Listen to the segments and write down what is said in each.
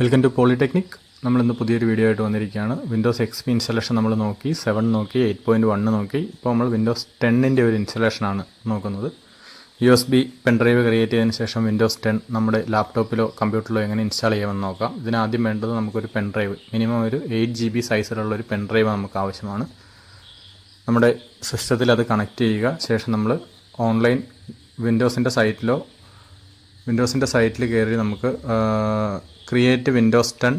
Welcome to polytechnic. നമ്മളിന്ന് പുതിയൊരു video ആയിട്ട് വന്നിരിക്കുകയാണ്. വിൻഡോസ് എക്സ് പി ഇൻസ്റ്റലേഷൻ നമ്മൾ നോക്കി, 7 നോക്കി, 8.1 നോക്കി. ഇപ്പോൾ നമ്മൾ വിൻഡോസ് 10ൻ്റെ ഒരു ഇൻസ്റ്റലേഷനാണ് നോക്കുന്നത്. USB പെൻഡ്രൈവ് ക്രിയേറ്റ് ചെയ്തതിന് ശേഷം വിൻഡോസ് 10 നമ്മുടെ ലാപ്ടോപ്പിലോ കമ്പ്യൂട്ടറിലോ എങ്ങനെ ഇൻസ്റ്റാൾ ചെയ്യാമെന്ന് നോക്കാം. ഇതിനാദ്യം വേണ്ടത് നമുക്കൊരു പെൻഡ്രൈവ്, മിനിമം ഒരു 8 GB സൈസിലുള്ള ഒരു പെൻഡ്രൈവ് നമുക്ക് ആവശ്യമാണ്. നമ്മുടെ സിസ്റ്റത്തിൽ അത് കണക്ട് ചെയ്യുക. ശേഷം നമ്മൾ ഓൺലൈൻ വിൻഡോസിൻ്റെ സൈറ്റിൽ കയറി നമുക്ക് ക്രിയേറ്റ് വിൻഡോസ് 10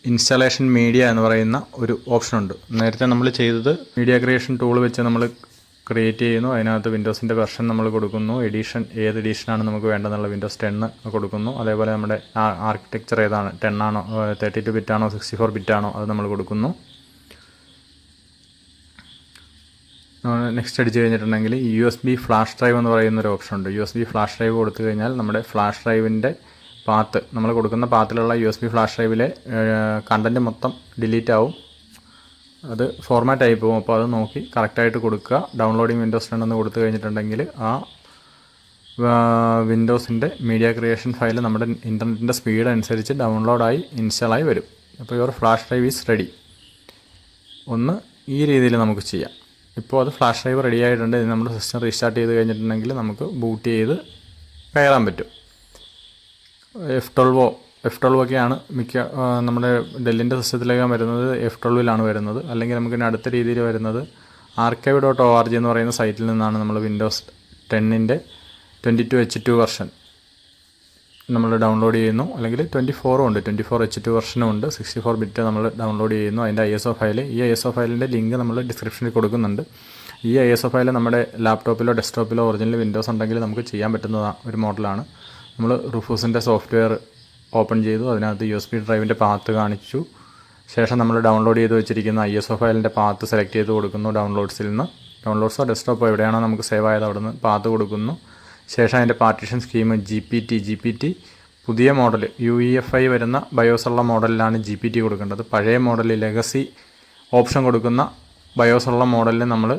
ഇൻസ്റ്റാളേഷൻ മീഡിയ എന്ന് പറയുന്ന ഒരു ഓപ്ഷനുണ്ട്. നേരത്തെ നമ്മൾ ചെയ്തത് മീഡിയ ക്രിയേഷൻ ടൂൾ വെച്ച് നമ്മൾ ക്രിയേറ്റ് ചെയ്യുന്നു. അതിനകത്ത് വിൻഡോസിൻ്റെ വെർഷൻ നമ്മൾ കൊടുക്കുന്നു, ഏത് എഡിഷനാണ് നമുക്ക് വേണ്ടതെന്നുള്ള വിൻഡോസ് 10 കൊടുക്കുന്നു. അതേപോലെ നമ്മുടെ ആർക്കിടെക്ചർ ഏതാണ്, 10 ആണോ, 32 ബിറ്റാണോ, 64 ബിറ്റാണോ, അത് നമ്മൾ കൊടുക്കുന്നു. നെക്സ്റ്റ് അടിച്ച് കഴിഞ്ഞിട്ടുണ്ടെങ്കിൽ USB ഫ്ലാഷ് ഡ്രൈവ് എന്ന് പറയുന്നൊരു ഓപ്ഷൻ ഉണ്ട്. USB ഫ്ലാഷ് ഡ്രൈവ് കൊടുത്തു കഴിഞ്ഞാൽ നമ്മുടെ ഫ്ലാഷ് ഡ്രൈവിൻ്റെ പാത്ത്, നമ്മൾ കൊടുക്കുന്ന പാത്തിലുള്ള USB ഫ്ലാഷ് ഡ്രൈവിലെ കണ്ടൻറ്റ് മൊത്തം ഡിലീറ്റ് ആവും, അത് ഫോർമാറ്റ് ആയി പോകും. അപ്പോൾ അത് നോക്കി കറക്റ്റായിട്ട് കൊടുക്കുക. ഡൗൺലോഡിങ് വിൻഡോസ് 10 എന്ന് കൊടുത്തു കഴിഞ്ഞിട്ടുണ്ടെങ്കിൽ ആ വിൻഡോസിൻ്റെ മീഡിയ ക്രിയേഷൻ ഫയൽ നമ്മുടെ ഇൻ്റർനെറ്റിൻ്റെ സ്പീഡ് അനുസരിച്ച് ഡൗൺലോഡായി ഇൻസ്റ്റാളായി വരും. അപ്പോൾ your flash drive is ready. ഒന്ന് ഈ രീതിയിൽ നമുക്ക് ചെയ്യാം. ഇപ്പോൾ അത് ഫ്ലാഷ് ഡ്രൈവ് റെഡി ആയിട്ടുണ്ട്. ഇത് നമ്മുടെ സിസ്റ്റം റീസ്റ്റാർട്ട് ചെയ്ത് കഴിഞ്ഞിട്ടുണ്ടെങ്കിൽ നമുക്ക് ബൂട്ട് ചെയ്ത് കയറാൻ പറ്റും. F12 ഒക്കെയാണ് നമ്മുടെ ഡെല്ലിൻ്റെ സിസ്റ്റത്തിലേക്ക് വരുന്നത്. F12 വരുന്നത്. അല്ലെങ്കിൽ നമുക്ക് അടുത്ത രീതിയിൽ വരുന്നത് archive.org എന്ന് പറയുന്ന സൈറ്റിൽ നിന്നാണ് നമ്മൾ വിൻഡോസ് 10ൻ്റെ 22H2 വെർഷൻ നമ്മൾ ഡൗൺലോഡ് ചെയ്യുന്നു. അല്ലെങ്കിൽ 24 ഉണ്ട്, 24H2 വെർഷനും ഉണ്ട്. 64 ബിറ്റ് നമ്മൾ ഡൗൺലോഡ് ചെയ്യുന്നു. അതിൻ്റെ ISO ഫയൽ, ഈ ISO ഫയലിൻ്റെ ലിങ്ക് നമ്മൾ ഡിസ്ക്രിപ്ഷനിൽ കൊടുക്കുന്നുണ്ട്. ഈ ISO ഫയൽ നമ്മുടെ ലാപ്ടോപ്പിലോ ഡെസ്ക്ടോപ്പിലോ ഒറിജിനൽ വിൻഡോസ് ഉണ്ടെങ്കിൽ നമുക്ക് ചെയ്യാൻ പറ്റുന്ന ഒരു മോഡലാണ്. നമ്മൾ റുഫൂസിൻ്റെ സോഫ്റ്റ്വെയർ ഓപ്പൺ ചെയ്തു, അതിനകത്ത് USB ഡ്രൈവിൻ്റെ പാത്ത് കാണിച്ചു. ശേഷം നമ്മൾ ഡൗൺലോഡ് ചെയ്ത് വെച്ചിരിക്കുന്ന ISO ഫയലിൻ്റെ പാത്ത് സെലക്ട് ചെയ്ത് കൊടുക്കുന്നു. ഡൗൺലോഡ്സോ ഡെസ്ക്ടോപ്പോ എവിടെയാണോ നമുക്ക് സേവ് ആയത് അവിടെ നിന്ന് പാത്ത് കൊടുക്കുന്നു. ശേഷം അതിൻ്റെ പാർട്ടീഷൻ സ്കീം GPT പുതിയ മോഡൽ UEFI വരുന്ന ബയോസുള്ള മോഡലിലാണ് GPT കൊടുക്കേണ്ടത്. പഴയ മോഡൽ ലെഗസി ഓപ്ഷൻ കൊടുക്കുന്ന ബയോസുള്ള മോഡലിൽ നമ്മൾ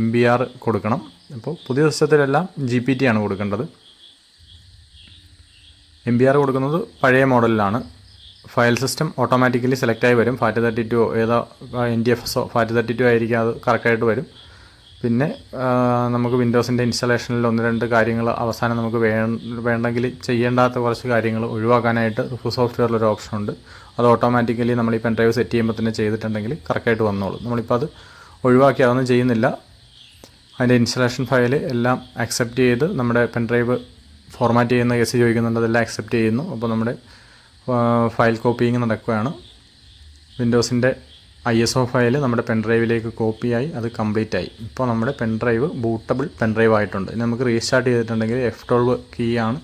MBR കൊടുക്കണം. അപ്പോൾ പുതിയ സിസ്റ്റത്തിലെല്ലാം GPT ആണ് കൊടുക്കേണ്ടത്. MBR കൊടുക്കുന്നത് പഴയ മോഡലിലാണ്. ഫയൽ സിസ്റ്റം ഓട്ടോമാറ്റിക്കലി സെലക്റ്റായി വരും. FAT32 ഏതോ NTFSO FAT32 ആയിരിക്കും, അത് കറക്റ്റായിട്ട് വരും. പിന്നെ നമുക്ക് വിൻഡോസിൻ്റെ ഇൻസ്റ്റാളേഷനിൽ 1-2 കാര്യങ്ങൾ അവസാനം നമുക്ക് വേണ്ടെങ്കിൽ ചെയ്യേണ്ടാത്ത കുറച്ച് കാര്യങ്ങൾ ഒഴിവാക്കാനായിട്ട് റുഫൂസ് സോഫ്റ്റ്വെയറിലൊരു ഓപ്ഷനുണ്ട്. അത് ഓട്ടോമാറ്റിക്കലി നമ്മൾ ഈ പെൻഡ്രൈവ് സെറ്റ് ചെയ്യുമ്പോൾ തന്നെ ചെയ്തിട്ടുണ്ടെങ്കിൽ കറക്റ്റായിട്ട് വന്നോളും. നമ്മളിപ്പോൾ അത് ഒഴിവാക്കി അതൊന്നും ചെയ്യുന്നില്ല. അതിൻ്റെ ഇൻസ്റ്റാളേഷൻ ഫയൽ എല്ലാം അക്സെപ്റ്റ് ചെയ്ത് നമ്മുടെ പെൻഡ്രൈവ് ഫോർമാറ്റ് ചെയ്യുന്ന കേസ് ചോദിക്കുന്നുണ്ട്, അതെല്ലാം അക്സെപ്റ്റ് ചെയ്യുന്നു. അപ്പോൾ നമ്മുടെ ഫയൽ കോപ്പിയിങ് നടക്കുകയാണ്. വിൻഡോസിൻ്റെ ISO ഫയൽ നമ്മുടെ പെൻഡ്രൈവിലേക്ക് കോപ്പിയായി, അത് കംപ്ലീറ്റ് ആയി. ഇപ്പോൾ നമ്മുടെ പെൻഡ്രൈവ് ബൂട്ടബിൾ പെൻഡ്രൈവ് ആയിട്ടുണ്ട്. ഇനി നമുക്ക് റീസ്റ്റാർട്ട് ചെയ്തിട്ടുണ്ടെങ്കിൽ F12 കീ ആണ്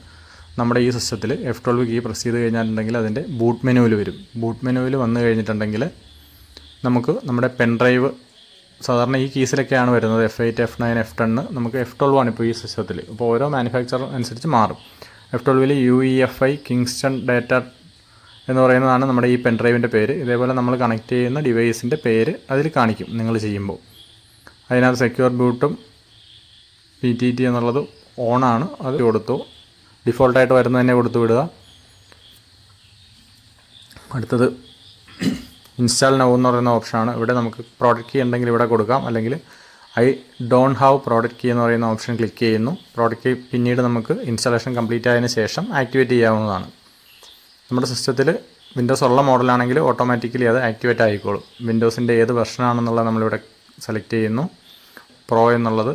നമ്മുടെ ഈ സിസ്റ്റത്തിൽ. F12 കീ പ്രസ് ചെയ്ത് കഴിഞ്ഞിട്ടുണ്ടെങ്കിൽ അതിൻ്റെ ബൂട്ട് മെനുവിൽ വരും. ബൂട്ട് മെനുവിൽ വന്നു കഴിഞ്ഞിട്ടുണ്ടെങ്കിൽ നമുക്ക് നമ്മുടെ പെൻഡ്രൈവ് സാധാരണ ഈ കീസിലൊക്കെയാണ് വരുന്നത്. F8, F9, F10. നമുക്ക് F12 ആണ് ഇപ്പോൾ ഈ സിസ്റ്റത്തിൽ. അപ്പോൾ ഓരോ മാനുഫാക്ചറർ അനുസരിച്ച് മാറും. F12 UEFI കിങ്സ്റ്റൺ ഡാറ്റ എന്ന് പറയുന്നതാണ് നമ്മുടെ ഈ പെൻഡ്രൈവിൻ്റെ പേര്. ഇതേപോലെ നമ്മൾ കണക്ട് ചെയ്യുന്ന ഡിവൈസിൻ്റെ പേര് അതിൽ കാണിക്കും നിങ്ങൾ ചെയ്യുമ്പോൾ. അതിനകത്ത് സെക്യൂർ ബൂട്ടും PTT എന്നുള്ളത് ഓണാണ്, അത് കൊടുത്തു. ഡിഫോൾട്ടായിട്ട് വരുന്നത് തന്നെ കൊടുത്തു വിടുക. അടുത്തത് ഇൻസ്റ്റാൾ നൗ എന്ന് പറയുന്ന ഓപ്ഷനാണ്. ഇവിടെ നമുക്ക് പ്രോഡക്റ്റ് കീ ഉണ്ടെങ്കിൽ ഇവിടെ കൊടുക്കാം, അല്ലെങ്കിൽ I don't have product key എന്ന് പറയുന്ന ഓപ്ഷൻ ക്ലിക്ക് ചെയ്യുന്നു. പ്രോഡക്റ്റ് കീ പിന്നീട് നമുക്ക് ഇൻസ്റ്റാളേഷൻ കംപ്ലീറ്റ് ആയതിനു ശേഷം ആക്ടിവേറ്റ് ചെയ്യാവുന്നതാണ്. നമ്മുടെ സിസ്റ്റത്തിൽ വിൻഡോസ് ഉള്ള മോഡലാണെങ്കിൽ ഓട്ടോമാറ്റിക്കലി അത് ആക്ടിവേറ്റ് ആയിക്കോളും. വിൻഡോസിൻ്റെ ഏത് വെർഷനാണെന്നുള്ളത് നമ്മളിവിടെ സെലക്ട് ചെയ്യുന്നു. പ്രോ എന്നുള്ളത്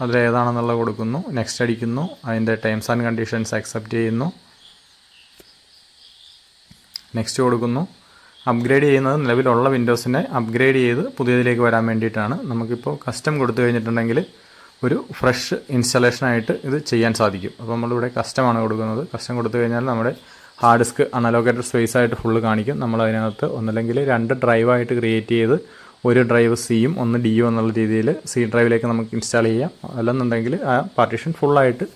അതിലേതാണെന്നുള്ളത് കൊടുക്കുന്നു. നെക്സ്റ്റ് അടിക്കുന്നു. അതിൻ്റെ ടേംസ് ആൻഡ് കണ്ടീഷൻസ് അക്സെപ്റ്റ് ചെയ്യുന്നു. നെക്സ്റ്റ് കൊടുക്കുന്നു. അപ്ഗ്രേഡ് ചെയ്യുന്നത് നിലവിലുള്ള വിൻഡോസിനെ അപ്ഗ്രേഡ് ചെയ്ത് പുതിയതിലേക്ക് വരാൻ വേണ്ടിയിട്ടാണ്. നമുക്കിപ്പോൾ കസ്റ്റം കൊടുത്തു കഴിഞ്ഞിട്ടുണ്ടെങ്കിൽ ഒരു ഫ്രഷ് ഇൻസ്റ്റാളേഷനായിട്ട് ഇത് ചെയ്യാൻ സാധിക്കും. അപ്പോൾ നമ്മളിവിടെ കസ്റ്റമാണ് കൊടുക്കുന്നത്. കസ്റ്റം കൊടുത്തു കഴിഞ്ഞാൽ നമ്മുടെ ഹാർഡ് ഡിസ്ക് അൺഅലോക്കേറ്റഡ് സ്പേസ് ആയിട്ട് ഫുള്ള് കാണിക്കും. നമ്മൾ അതിനകത്ത് ഒന്നല്ലെങ്കിൽ 2 ഡ്രൈവായിട്ട് ക്രിയേറ്റ് ചെയ്ത് ഒരു ഡ്രൈവ് സിയും 1 ഡിയും എന്നുള്ള രീതിയിൽ C ഡ്രൈവിലേക്ക് നമുക്ക് ഇൻസ്റ്റാൾ ചെയ്യാം. അല്ലെന്നുണ്ടെങ്കിൽ ആ പാർട്ടീഷൻ ഫുള്ളായിട്ട്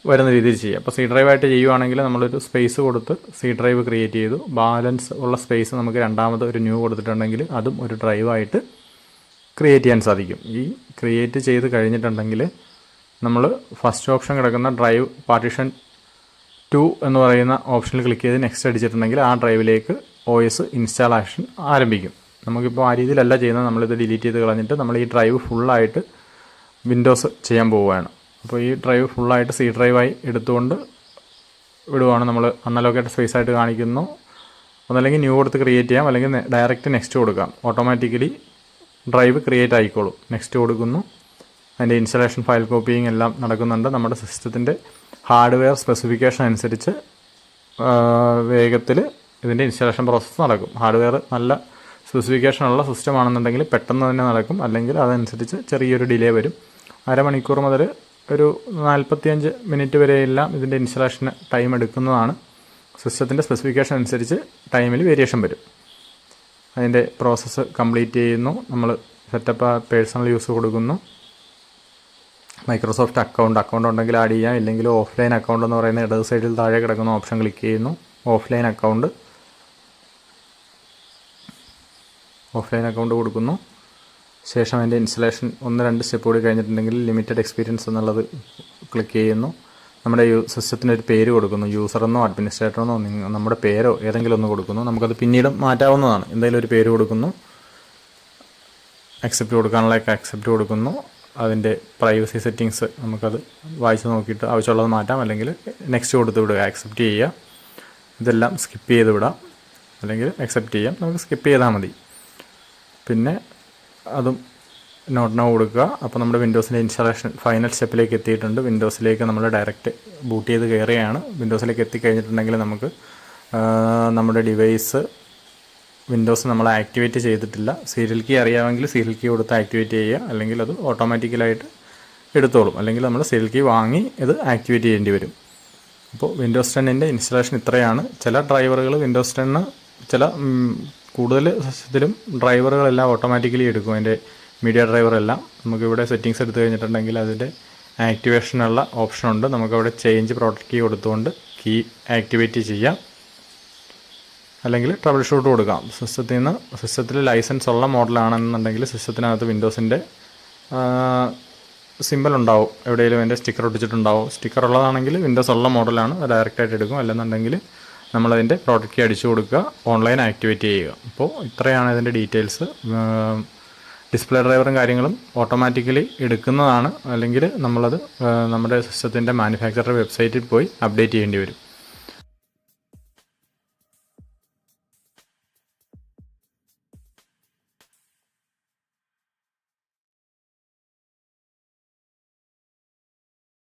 വരുന്ന രീതിയിൽ ചെയ്യാം. അപ്പോൾ C ഡ്രൈവായിട്ട് ചെയ്യുവാണെങ്കിൽ നമ്മളൊരു സ്പേസ് കൊടുത്ത് C ഡ്രൈവ് ക്രിയേറ്റ് ചെയ്തു. ബാലൻസ് ഉള്ള സ്പേസ് നമുക്ക് രണ്ടാമത് ഒരു ന്യൂ കൊടുത്തിട്ടുണ്ടെങ്കിൽ അതും ഒരു ഡ്രൈവായിട്ട് ക്രിയേറ്റ് ചെയ്യാൻ സാധിക്കും. ഈ ക്രിയേറ്റ് ചെയ്ത് കഴിഞ്ഞിട്ടുണ്ടെങ്കിൽ നമ്മൾ ഫസ്റ്റ് ഓപ്ഷൻ കിടക്കുന്ന ഡ്രൈവ് പാർട്ടീഷൻ 2 എന്ന് പറയുന്ന ഓപ്ഷനിൽ ക്ലിക്ക് ചെയ്ത് നെക്സ്റ്റ് അടിച്ചിട്ടുണ്ടെങ്കിൽ ആ ഡ്രൈവിലേക്ക് OS ഇൻസ്റ്റാളേഷൻ ആരംഭിക്കും. നമുക്കിപ്പോൾ ആ രീതിയിലല്ല ചെയ്യുന്നത്. നമ്മളിത് ഡിലീറ്റ് ചെയ്ത് കളഞ്ഞിട്ട് നമ്മൾ ഈ ഡ്രൈവ് ഫുള്ളായിട്ട് വിൻഡോസ് ചെയ്യാൻ പോവുകയാണ്. അപ്പോൾ ഈ ഡ്രൈവ് ഫുള്ളായിട്ട് C ഡ്രൈവായി എടുത്തുകൊണ്ട് വിടുവാണ്. നമ്മൾ അൺഅലോക്കേറ്റഡ് സ്പേസ് ആയിട്ട് കാണിക്കുന്നു. ഒന്നല്ലെങ്കിൽ ന്യൂ കൊടുത്ത് ക്രിയേറ്റ് ചെയ്യാം, അല്ലെങ്കിൽ ഡയറക്റ്റ് നെക്സ്റ്റ് കൊടുക്കാം. ഓട്ടോമാറ്റിക്കലി ഡ്രൈവ് ക്രിയേറ്റ് ആയിക്കോളും. നെക്സ്റ്റ് കൊടുക്കുന്നു. അതിൻ്റെ ഇൻസ്റ്റലേഷൻ, ഫയൽ കോപ്പിയിങ് എല്ലാം നടക്കുന്നുണ്ട്. നമ്മുടെ സിസ്റ്റത്തിൻ്റെ ഹാർഡ്വെയർ സ്പെസിഫിക്കേഷൻ അനുസരിച്ച് വേഗത്തിൽ ഇതിൻ്റെ ഇൻസ്റ്റലേഷൻ പ്രോസസ്സ് നടക്കും. ഹാർഡ്വെയർ നല്ല സ്പെസിഫിക്കേഷനുള്ള സിസ്റ്റം ആണെന്നുണ്ടെങ്കിൽ പെട്ടെന്ന് തന്നെ നടക്കും, അല്ലെങ്കിൽ അതനുസരിച്ച് ചെറിയൊരു ഡിലേ വരും. അരമണിക്കൂർ മുതൽ ഒരു 45 മിനിറ്റ് വരെയെല്ലാം ഇതിൻ്റെ ഇൻസ്റ്റലേഷന് ടൈം എടുക്കുന്നതാണ്. സിസ്റ്റത്തിൻ്റെ സ്പെസിഫിക്കേഷൻ അനുസരിച്ച് ടൈമിൽ വേരിയേഷൻ വരും. അതിൻ്റെ പ്രോസസ്സ് കംപ്ലീറ്റ് ചെയ്യുന്നു. നമ്മൾ സെറ്റപ്പ് പേഴ്സണൽ യൂസ് കൊടുക്കുന്നു. മൈക്രോസോഫ്റ്റ് അക്കൗണ്ട് ഉണ്ടെങ്കിൽ ആഡ് ചെയ്യാം, ഇല്ലെങ്കിൽ ഓഫ്ലൈൻ അക്കൗണ്ട് എന്ന് പറയുന്ന ഇടത് സൈഡിൽ താഴെ കിടക്കുന്ന ഓപ്ഷൻ ക്ലിക്ക് ചെയ്യുന്നു. ഓഫ്ലൈൻ അക്കൗണ്ട് കൊടുക്കുന്നു. ശേഷം അതിൻ്റെ ഇൻസ്റ്റലേഷൻ 1-2 സ്റ്റെപ്പ് കൂടി കഴിഞ്ഞിട്ടുണ്ടെങ്കിൽ ലിമിറ്റഡ് എക്സ്പീരിയൻസ് എന്നുള്ളത് ക്ലിക്ക് ചെയ്യുന്നു. നമ്മുടെ സിസ്റ്റത്തിൻ്റെ ഒരു പേര് കൊടുക്കുന്നു. യൂസറെന്നോ അഡ്മിനിസ്ട്രേറ്ററെന്നോ നമ്മുടെ പേരോ ഏതെങ്കിലും ഒന്ന് കൊടുക്കുന്നു. നമുക്കത് പിന്നീട് മാറ്റാവുന്നതാണ്. എന്തെങ്കിലും ഒരു പേര് കൊടുക്കുന്നു. അക്സെപ്റ്റ് കൊടുക്കാനുള്ളതൊക്കെ അക്സെപ്റ്റ് കൊടുക്കുന്നു. അതിൻ്റെ പ്രൈവസി സെറ്റിങ്സ് നമുക്കത് വായിച്ച് നോക്കിയിട്ട് ആവശ്യമുള്ളത് മാറ്റാം, അല്ലെങ്കിൽ നെക്സ്റ്റ് കൊടുത്ത് വിടുക, അക്സെപ്റ്റ് ചെയ്യുക. ഇതെല്ലാം സ്കിപ്പ് ചെയ്ത് വിടാം, അല്ലെങ്കിൽ അക്സെപ്റ്റ് ചെയ്യാം. നമുക്ക് സ്കിപ്പ് ചെയ്താൽ മതി. പിന്നെ അതും നോട്ട് നൗ കൊടുക്കുക. അപ്പോൾ നമ്മുടെ വിൻഡോസിൻ്റെ ഇൻസ്റ്റാളേഷൻ ഫൈനൽ സ്റ്റെപ്പിലേക്ക് എത്തിയിട്ടുണ്ട്. വിൻഡോസിലേക്ക് നമ്മൾ ഡയറക്റ്റ് ബൂട്ട് ചെയ്ത് കയറുകയാണ്. വിൻഡോസിലേക്ക് എത്തിക്കഴിഞ്ഞിട്ടുണ്ടെങ്കിൽ നമുക്ക് നമ്മുടെ ഡിവൈസ് വിൻഡോസ് നമ്മൾ ആക്ടിവേറ്റ് ചെയ്തിട്ടില്ല. സീരിയൽ കീ അറിയാമെങ്കിൽ സീരിയൽ കീ കൊടുത്ത് ആക്ടിവേറ്റ് ചെയ്യുക, അല്ലെങ്കിൽ അത് ഓട്ടോമാറ്റിക്കലായിട്ട് എടുത്തോളും. അല്ലെങ്കിൽ നമ്മൾ സീരിയൽ കീ വാങ്ങി ഇത് ആക്ടിവേറ്റ് ചെയ്യേണ്ടി വരും. അപ്പോൾ വിൻഡോസ് 10ൻ്റെ ഇൻസ്റ്റലേഷൻ ഇത്രയാണ്. ചില ഡ്രൈവറുകൾ വിൻഡോസ് 10 ചില കൂടുതൽ സിസ്റ്റത്തിലും ഡ്രൈവറുകളെല്ലാം ഓട്ടോമാറ്റിക്കലി എടുക്കും. അതിൻ്റെ മീഡിയ ഡ്രൈവറെല്ലാം നമുക്കിവിടെ സെറ്റിങ്സ് എടുത്തു കഴിഞ്ഞിട്ടുണ്ടെങ്കിൽ അതിൻ്റെ ആക്ടിവേഷനുള്ള ഓപ്ഷനുണ്ട്. നമുക്കവിടെ ചേഞ്ച് പ്രോട്ടക്റ്റ് കീ കൊടുത്തുകൊണ്ട് കീ ആക്ടിവേറ്റ് ചെയ്യാം, അല്ലെങ്കിൽ ട്രബിൾ ഷൂട്ട് കൊടുക്കാം. സിസ്റ്റത്തിൽ ലൈസൻസ് ഉള്ള മോഡലാണെന്നുണ്ടെങ്കിൽ സിസ്റ്റത്തിനകത്ത് വിൻഡോസിൻ്റെ സിമ്പൽ ഉണ്ടാവും, എവിടെയെങ്കിലും അതിൻ്റെ സ്റ്റിക്കർ ഒട്ടിച്ചിട്ടുണ്ടാവും. സ്റ്റിക്കർ ഉള്ളതാണെങ്കിൽ വിൻഡോസ് ഉള്ള മോഡലാണ്, ഡയറക്റ്റായിട്ട് എടുക്കും. അല്ലെന്നുണ്ടെങ്കിൽ നമ്മളതിൻ്റെ പ്രോട്ടക്റ്റ് കീ അടിച്ചു കൊടുക്കുക, ഓൺലൈൻ ആക്ടിവേറ്റ് ചെയ്യുക. അപ്പോൾ ഇത്രയാണ് ഇതിൻ്റെ ഡീറ്റെയിൽസ്. ഡിസ്പ്ലേ ഡ്രൈവറും കാര്യങ്ങളും ഓട്ടോമാറ്റിക്കലി എടുക്കുന്നതാണ്, അല്ലെങ്കിൽ നമ്മളത് നമ്മുടെ സിസ്റ്റത്തിൻ്റെ മാനുഫാക്ചറുടെ വെബ്സൈറ്റിൽ പോയി അപ്ഡേറ്റ് ചെയ്യേണ്ടി വരും.